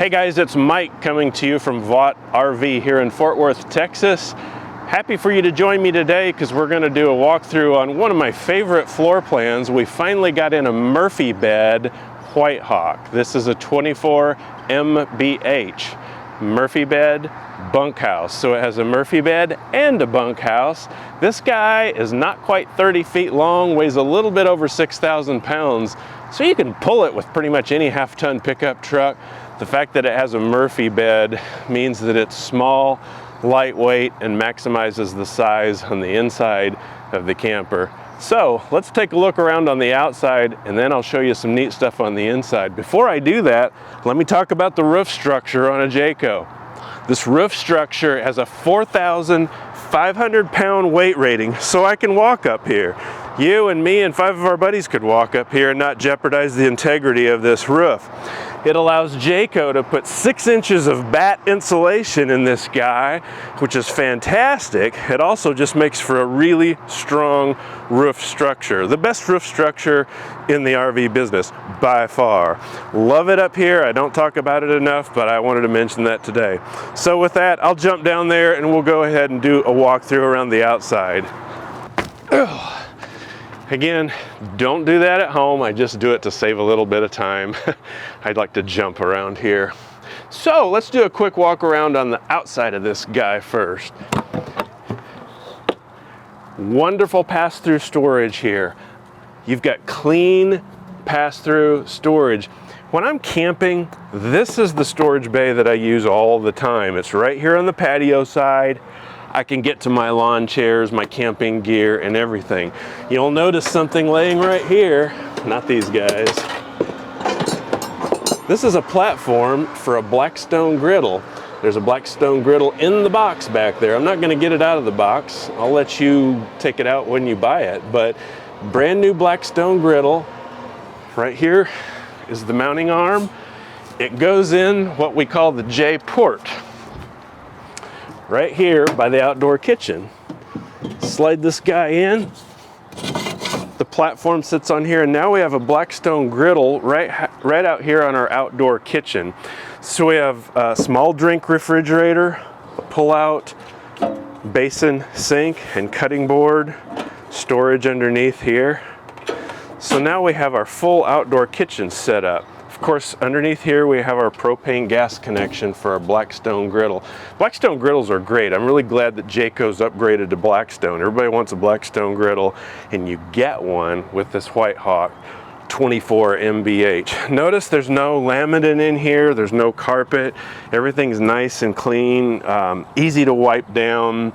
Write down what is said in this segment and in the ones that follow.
Hey guys, it's Mike coming to you from Vaught RV here in Fort Worth, Texas. Happy for you to join me today because we're going to do a walkthrough on one of my favorite floor plans. We finally got in a Murphy bed White Hawk. This is a 24 MBH Murphy bed bunkhouse. So it has a Murphy bed and a bunkhouse. This guy is not quite 30 feet long, weighs a little bit over 6,000 pounds. So you can pull it with pretty much any half-ton pickup truck. The fact that it has a Murphy bed means that it's small, lightweight, and maximizes the size on the inside of the camper. So let's take a look around on the outside and then I'll show you some neat stuff on the inside. Before I do that, let me talk about the roof structure on a Jayco. This roof structure has a 4,500 pound weight rating, so I can walk up here. You and me and 5 of our buddies could walk up here and not jeopardize the integrity of this roof. It allows Jayco to put 6 inches of batt insulation in this guy, which is fantastic. It also just makes for a really strong roof structure. The best roof structure in the RV business, by far. Love it up here. I don't talk about it enough, but I wanted to mention that today. So with that, I'll jump down there and we'll go ahead and do a walkthrough around the outside. Ugh. Again, don't do that at home. I just do it to save a little bit of time. I'd like to jump around here. So let's do a quick walk around on the outside of this guy first. Wonderful pass-through storage here. You've got clean pass-through storage. When I'm camping, this is the storage bay that I use all the time. It's right here on the patio side. I can get to my lawn chairs, my camping gear, and everything. You'll notice something laying right here. Not these guys. This is a platform for a Blackstone griddle. There's a Blackstone griddle in the box back there. I'm not gonna get it out of the box. I'll let you take it out when you buy it, but brand new Blackstone griddle. Right here is the mounting arm. It goes in what we call the J port. Right here by the outdoor kitchen. Slide this guy in. The platform sits on here, and now we have a Blackstone griddle right out here on our outdoor kitchen. So we have a small drink refrigerator, a pull-out basin sink and cutting board, storage underneath here. So now we have our full outdoor kitchen set up. Of course, underneath here we have our propane gas connection for our Blackstone griddle. Blackstone griddles are great. I'm really glad that Jayco's upgraded to Blackstone. Everybody wants a Blackstone griddle, and you get one with this White Hawk 24 MBH. Notice there's no laminate in here, there's no carpet. Everything's nice and clean, easy to wipe down,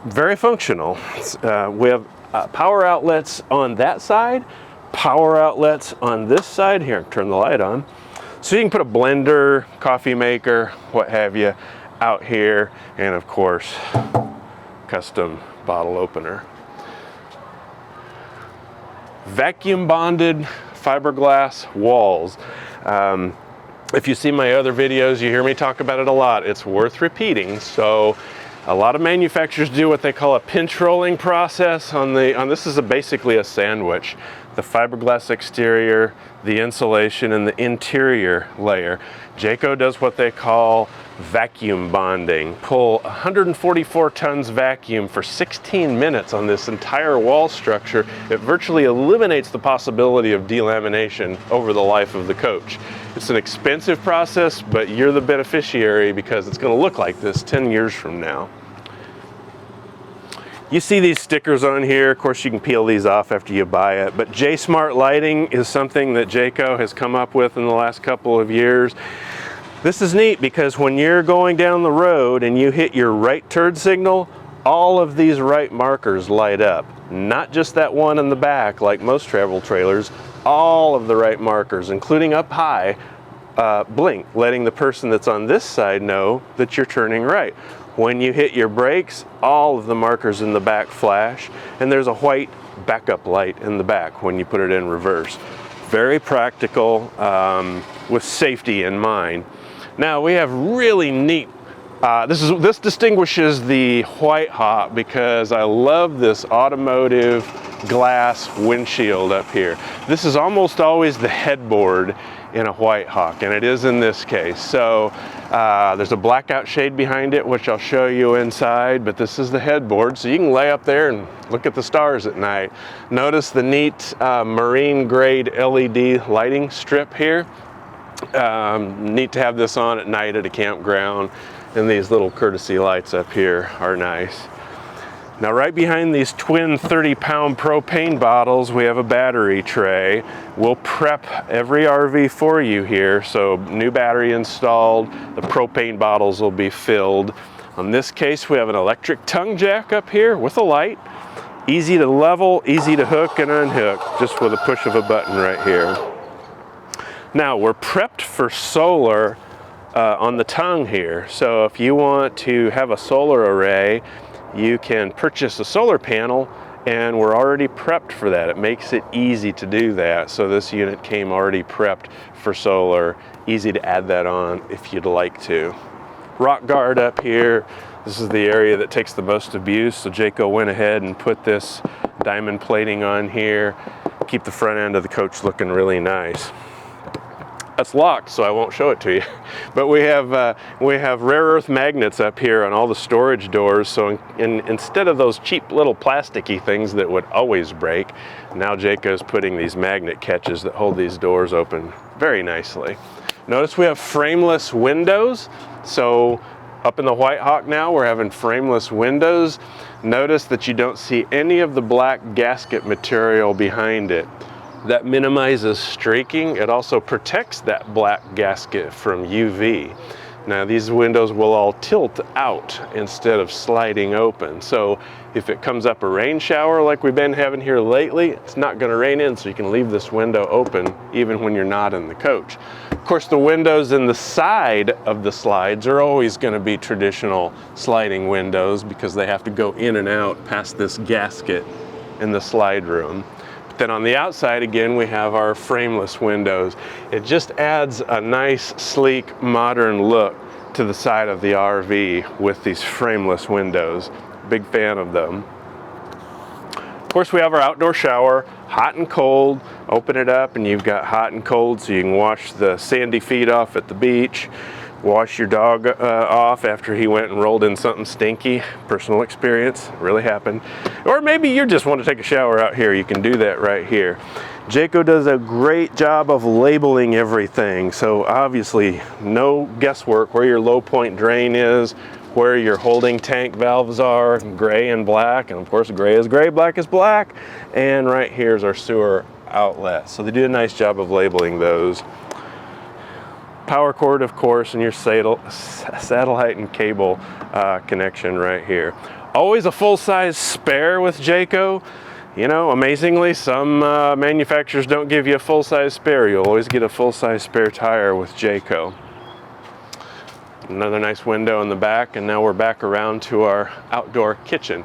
very functional. We have power outlets on that side, power outlets on this side. Here, turn the light on. So you can put a blender, coffee maker, what have you, out here, and of course, custom bottle opener. Vacuum bonded fiberglass walls. If you see my other videos, you hear me talk about it a lot. It's worth repeating. So a lot of manufacturers do what they call a pinch rolling process on this is basically a sandwich. The fiberglass exterior, the insulation, and the interior layer. Jayco does what they call vacuum bonding. Pull 144 tons vacuum for 16 minutes on this entire wall structure. It virtually eliminates the possibility of delamination over the life of the coach. It's an expensive process, but you're the beneficiary because it's going to look like this 10 years from now. You see these stickers on here. Of course, you can peel these off after you buy it, but J-Smart lighting is something that Jayco has come up with in the last couple of years. This is neat because when you're going down the road and you hit your right turn signal, all of these right markers light up. Not just that one in the back like most travel trailers, all of the right markers, including up high, blink, letting the person that's on this side know that you're turning right. When you hit your brakes, all of the markers in the back flash, and there's a white backup light in the back when you put it in reverse. Very practical with safety in mind. Now we have really neat, this distinguishes the White Hawk because I love this automotive glass windshield up here. This is almost always the headboard in a White Hawk, and it is in this case. So there's a blackout shade behind it, which I'll show you inside, but this is the headboard, so you can lay up there and look at the stars at night. Notice the neat marine grade LED lighting strip here. Neat to have this on at night at a campground, and these little courtesy lights up here are nice. Now right behind these twin 30-pound propane bottles, we have a battery tray. We'll prep every RV for you here. So new battery installed, the propane bottles will be filled. On this case, we have an electric tongue jack up here with a light. Easy to level, easy to hook and unhook, just with a push of a button right here. Now we're prepped for solar on the tongue here. So if you want to have a solar array, you can purchase a solar panel, and we're already prepped for that. It makes it easy to do that. So this unit came already prepped for solar. Easy to add that on if you'd like to. Rock guard up here. This is the area that takes the most abuse. So Jayco went ahead and put this diamond plating on here. Keep the front end of the coach looking really nice. That's locked, so I won't show it to you. But we have rare earth magnets up here on all the storage doors. So instead of those cheap little plasticky things that would always break, now Jayco's putting these magnet catches that hold these doors open very nicely. Notice we have frameless windows. So up in the White Hawk now, we're having frameless windows. Notice that you don't see any of the black gasket material behind it. That minimizes streaking. It also protects that black gasket from UV. Now these windows will all tilt out instead of sliding open. So if it comes up a rain shower like we've been having here lately, it's not going to rain in, so you can leave this window open even when you're not in the coach. Of course, the windows in the side of the slides are always going to be traditional sliding windows because they have to go in and out past this gasket in the slide room. Then on the outside, again, we have our frameless windows. It just adds a nice, sleek, modern look to the side of the RV with these frameless windows. Big fan of them. Of course, we have our outdoor shower, hot and cold. Open it up and you've got hot and cold, so you can wash the sandy feet off at the beach. Wash your dog off after he went and rolled in something stinky. Personal experience, really happened. Or maybe you just want to take a shower out here. You can do that right here. Jayco does a great job of labeling everything. So obviously no guesswork where your low point drain is, where your holding tank valves are, gray and black. And of course, gray is gray, black is black. And right here is our sewer outlet. So they do a nice job of labeling those. Power cord, of course, and your satellite and cable connection right here. Always a full-size spare with Jayco. You know, amazingly, some manufacturers don't give you a full-size spare. You'll always get a full-size spare tire with Jayco. Another nice window in the back, and now we're back around to our outdoor kitchen.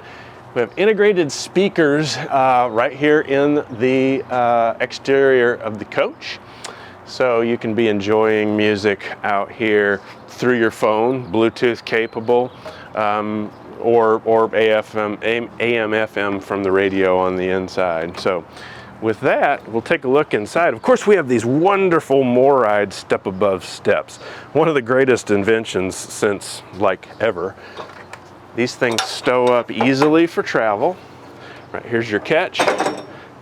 We have integrated speakers right here in the exterior of the coach. So you can be enjoying music out here through your phone, Bluetooth capable, or AM, FM from the radio on the inside. So with that, we'll take a look inside. Of course, we have these wonderful MORryde step above steps. One of the greatest inventions since like ever. These things stow up easily for travel. Right, here's your catch.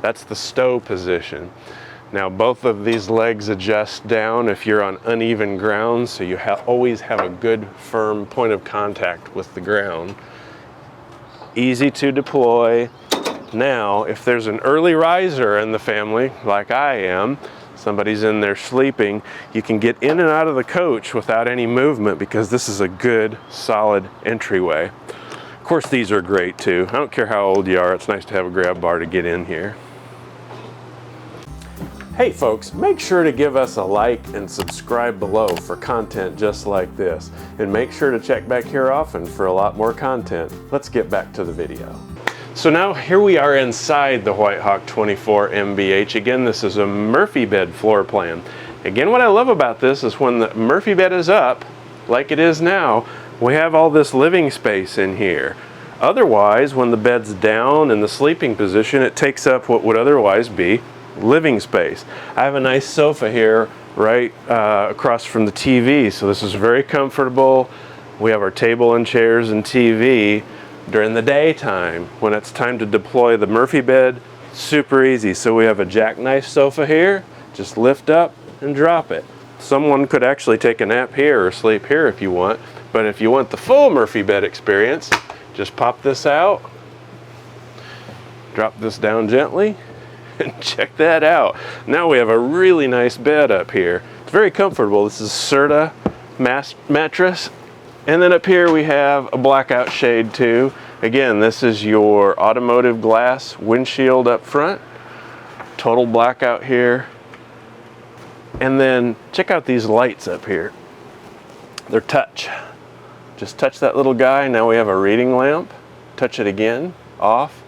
That's the stow position. Now both of these legs adjust down if you're on uneven ground, so you always have a good firm point of contact with the ground. Easy to deploy. Now if there's an early riser in the family, like I am, somebody's in there sleeping, you can get in and out of the coach without any movement because this is a good solid entryway. Of course these are great too. I don't care how old you are, it's nice to have a grab bar to get in here. Hey folks, make sure to give us a like and subscribe below for content just like this. And make sure to check back here often for a lot more content. Let's get back to the video. So now here we are inside the White Hawk 24 MBH. Again, this is a Murphy bed floor plan. Again, what I love about this is when the Murphy bed is up, like it is now, we have all this living space in here. Otherwise, when the bed's down in the sleeping position, it takes up what would otherwise be living space. I have a nice sofa here right across from the TV, so this is very comfortable. We have our table and chairs and TV during the daytime. When it's time to deploy the Murphy bed, super easy. So we have a jackknife sofa here, just lift up and drop it. Someone could actually take a nap here or sleep here if you want, but if you want the full Murphy bed experience, just pop this out, drop this down gently, and check that out. Now we have a really nice bed up here. It's very comfortable. This is Serta mattress. And then up here we have a blackout shade too. Again, this is your automotive glass windshield up front. Total blackout here. And then check out these lights up here. They're touch. Just touch that little guy. Now we have a reading lamp. Touch it again, off.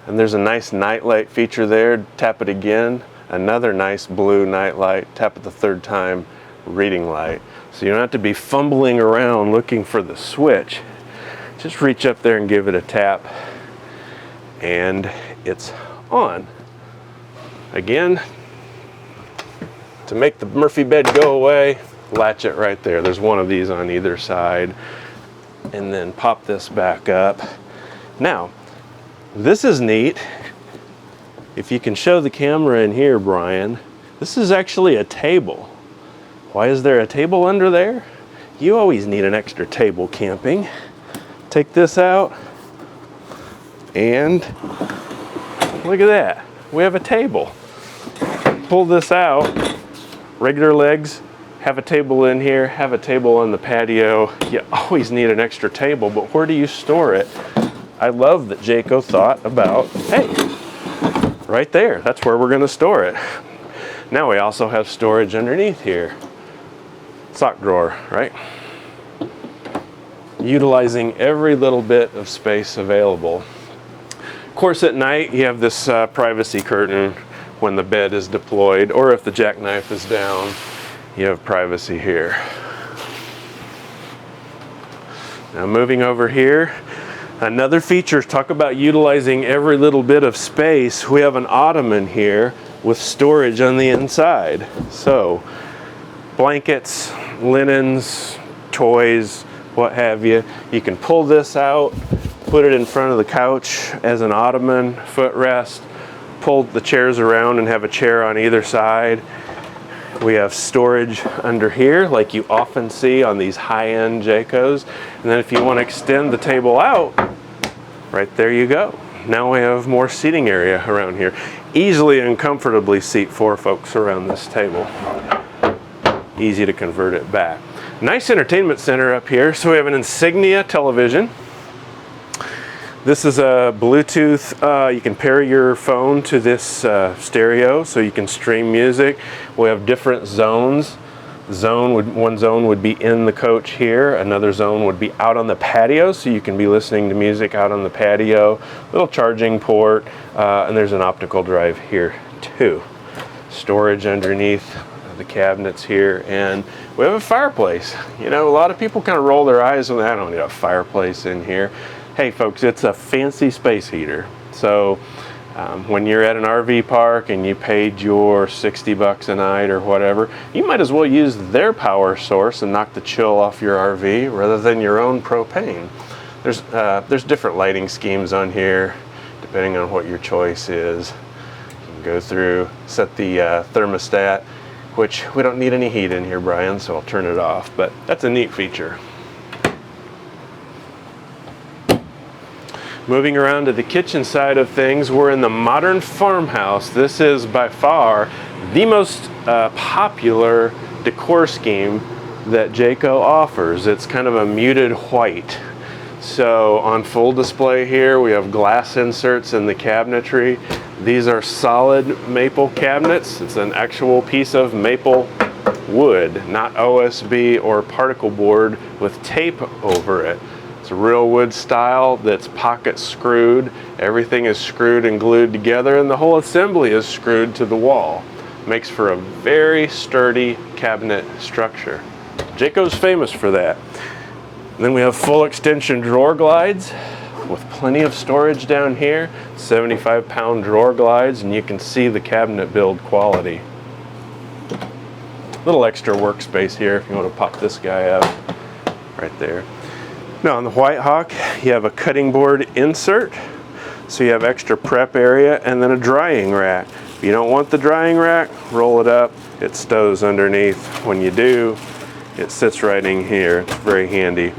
And there's a nice night light feature there. Tap it again. Another nice blue night light. Tap it the third time, reading light. So you don't have to be fumbling around looking for the switch. Just reach up there and give it a tap, and it's on. Again, to make the Murphy bed go away, latch it right there. There's one of these on either side, and then pop this back up. Now, this is neat. If you can show the camera in here, Brian, this is actually a table. Why is there a table under there? You always need an extra table camping. Take this out, and look at that. We have a table. Pull this out, regular legs, have a table in here, have a table on the patio. You always need an extra table, but where do you store it? I love that Jayco thought about, hey, right there, that's where we're gonna store it. Now we also have storage underneath here. Sock drawer, right? Utilizing every little bit of space available. Of course, at night you have this privacy curtain when the bed is deployed, or if the jackknife is down, you have privacy here. Now moving over here, another feature, talk about utilizing every little bit of space. We have an ottoman here with storage on the inside. So blankets, linens, toys, what have you. You can pull this out, put it in front of the couch as an ottoman, footrest, pull the chairs around and have a chair on either side. We have storage under here like you often see on these high-end Jaycos. And then if you want to extend the table out, right there you go. Now we have more seating area around here. Easily and comfortably seat 4 folks around this table. Easy to convert it back. Nice entertainment center up here. So we have an Insignia television. This is a Bluetooth, you can pair your phone to this stereo so you can stream music. We have different zones. One zone would be in the coach here, another zone would be out on the patio, so you can be listening to music out on the patio. Little charging port, and there's an optical drive here too. Storage underneath the cabinets here, and we have a fireplace. You know, a lot of people kind of roll their eyes when I don't need a fireplace in here. Hey folks, it's a fancy space heater. So when you're at an RV park and you paid your 60 bucks a night or whatever, you might as well use their power source and knock the chill off your RV rather than your own propane. There's different lighting schemes on here depending on what your choice is. You can go through, set the thermostat, which we don't need any heat in here, Brian, so I'll turn it off, but that's a neat feature. Moving around to the kitchen side of things, we're in the modern farmhouse. This is by far the most popular decor scheme that Jayco offers. It's kind of a muted white. So on full display here, we have glass inserts in the cabinetry. These are solid maple cabinets. It's an actual piece of maple wood, not OSB or particle board with tape over it. It's a real wood style that's pocket screwed. Everything is screwed and glued together, and the whole assembly is screwed to the wall. Makes for a very sturdy cabinet structure. Jayco's famous for that. And then we have full extension drawer glides. with plenty of storage down here. 75-pound drawer glides, and you can see the cabinet build quality. Little extra workspace here if you want to pop this guy up right there. Now on the White Hawk, you have a cutting board insert, so you have extra prep area, and then a drying rack. If you don't want the drying rack, roll it up. It stows underneath. When you do, it sits right in here. It's very handy.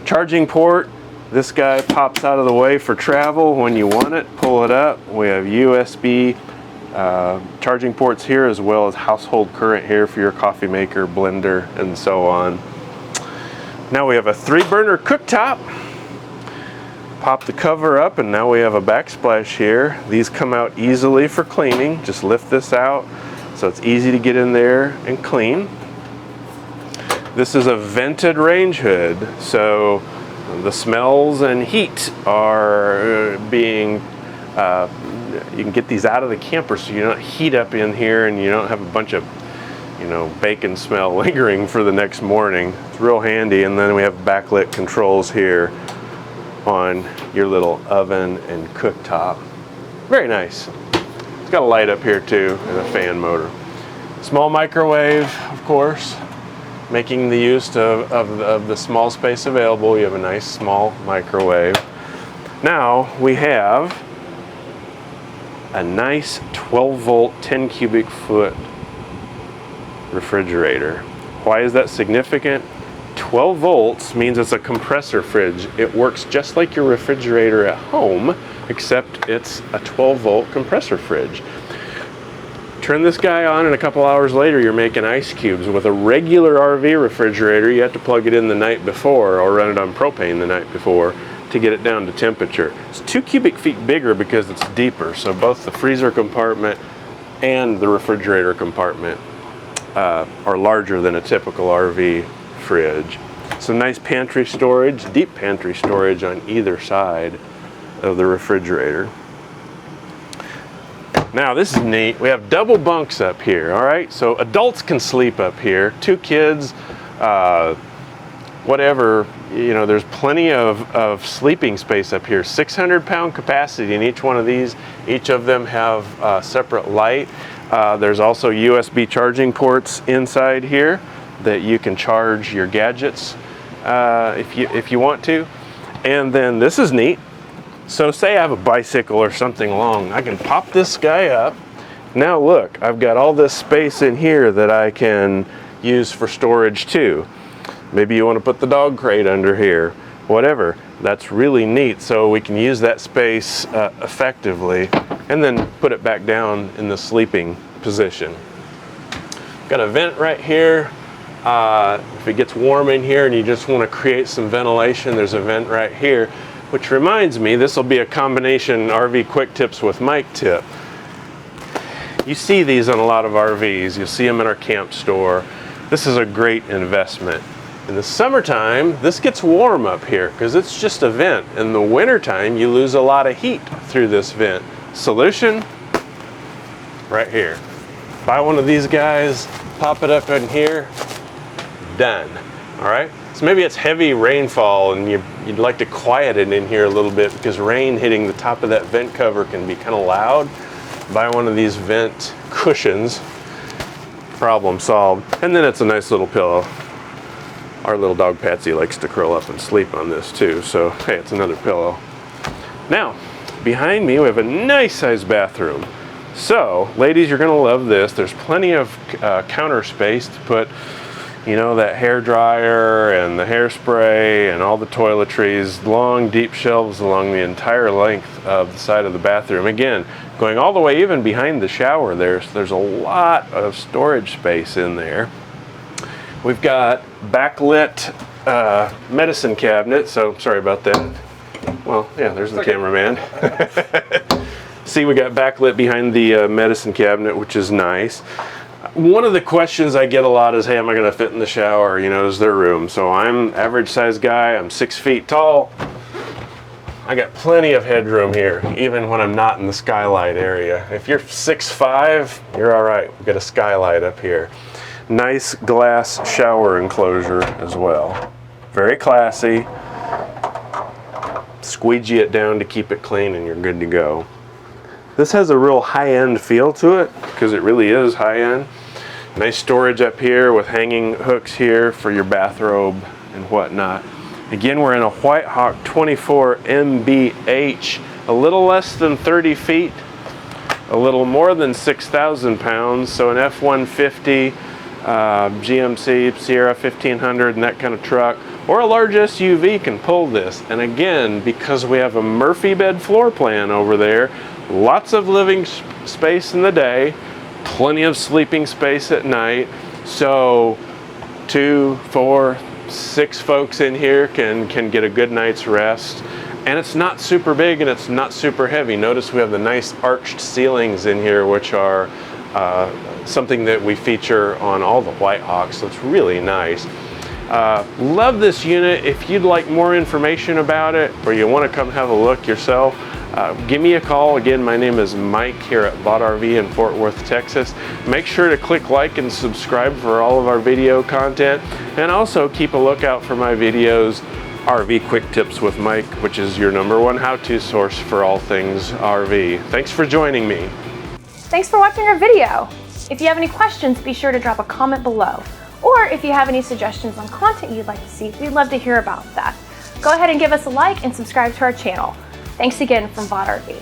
Charging port, this guy pops out of the way for travel. When you want it, pull it up. We have USB charging ports here, as well as household current here for your coffee maker, blender, and so on. Now we have a 3-burner cooktop. Pop the cover up, and now we have a backsplash here. These come out easily for cleaning. Just lift this out so it's easy to get in there and clean. This is a vented range hood, so the smells and heat are being, you can get these out of the camper so you don't heat up in here and you don't have a bunch of, you know, bacon smell lingering for the next morning. It's real handy. And then we have backlit controls here on your little oven and cooktop. Very nice. It's got a light up here too and a fan motor. Small microwave, of course. Making the use of the small space available, you have a nice small microwave. Now we have a nice 12-volt, 10 cubic foot refrigerator. Why is that significant? 12 volts means it's a compressor fridge. It works just like your refrigerator at home, except it's a 12-volt compressor fridge. Turn this guy on, and a couple hours later you're making ice cubes. With a regular RV refrigerator, you have to plug it in the night before or run it on propane the night before to get it down to temperature. It's 2 cubic feet bigger because it's deeper, so both the freezer compartment and the refrigerator compartment are larger than a typical RV fridge. So nice pantry storage, deep pantry storage on either side of the refrigerator. Now this is neat. We have double bunks up here, all right? So adults can sleep up here, 2 kids, whatever, you know, there's plenty of sleeping space up here. 600-pound capacity in each one of these. Each of them have separate light. There's also USB charging ports inside here that you can charge your gadgets if you want to. And then this is neat. So say I have a bicycle or something long, I can pop this guy up. Now look, I've got all this space in here that I can use for storage too. Maybe you want to put the dog crate under here, whatever. That's really neat. So we can use that space effectively and then put it back down in the sleeping position. Got a vent right here. If it gets warm in here and you just want to create some ventilation, there's a vent right here. Which reminds me, this will be a combination RV quick tips with mic tip. You see these on a lot of RVs. You'll see them in our camp store. This is a great investment. In the summertime, this gets warm up here because it's just a vent. In the wintertime, you lose a lot of heat through this vent. Solution, right here. Buy one of these guys, pop it up in here, done. All right? So maybe it's heavy rainfall and you'd like to quiet it in here a little bit because rain hitting the top of that vent cover can be kind of loud. Buy one of these vent cushions, problem solved. And then it's a nice little pillow. Our little dog Patsy likes to curl up and sleep on this too, so hey, it's another pillow. Now, behind me we have a nice sized bathroom. So, ladies, you're gonna love this. There's plenty of counter space to put, you know, that hair dryer and the hairspray and all the toiletries, long deep shelves along the entire length of the side of the bathroom. Again, going all the way even behind the shower, there's a lot of storage space in there. We've got backlit medicine cabinet, so sorry about that. Well, yeah, there's the cameraman. See, we got backlit behind the medicine cabinet, which is nice. One of the questions I get a lot is, hey, am I going to fit in the shower? You know, is there room? So I'm average size guy. I'm 6 feet tall. I got plenty of headroom here, even when I'm not in the skylight area. If you're 6'5", you're all right. We've got a skylight up here. Nice glass shower enclosure as well. Very classy. squeegee it down to keep it clean, and you're good to go. This has a real high-end feel to it because it really is high-end. Nice storage up here with hanging hooks here for your bathrobe and whatnot. Again, we're in a White Hawk 24 MBH, a little less than 30 feet, a little more than 6,000 pounds, so an F-150, GMC, Sierra 1500 and that kind of truck, or a large SUV can pull this. And again, because we have a Murphy bed floor plan over there, lots of living space in the day, plenty of sleeping space at night, so 2, 4, 6 folks in here can get a good night's rest. And it's not super big and it's not super heavy. Notice we have the nice arched ceilings in here, which are something that we feature on all the White Hawks, so it's really nice. Love this unit. If you'd like more information about it or you want to come have a look yourself, give me a call. Again, my name is Mike here at Vaught RV in Fort Worth, Texas. Make sure to click like and subscribe for all of our video content, and also keep a lookout for my videos, RV Quick Tips with Mike, which is your #1 how-to source for all things RV. Thanks for joining me. Thanks for watching our video. If you have any questions, be sure to drop a comment below. Or if you have any suggestions on content you'd like to see, we'd love to hear about that. Go ahead and give us a like and subscribe to our channel. Thanks again from Vaught RV.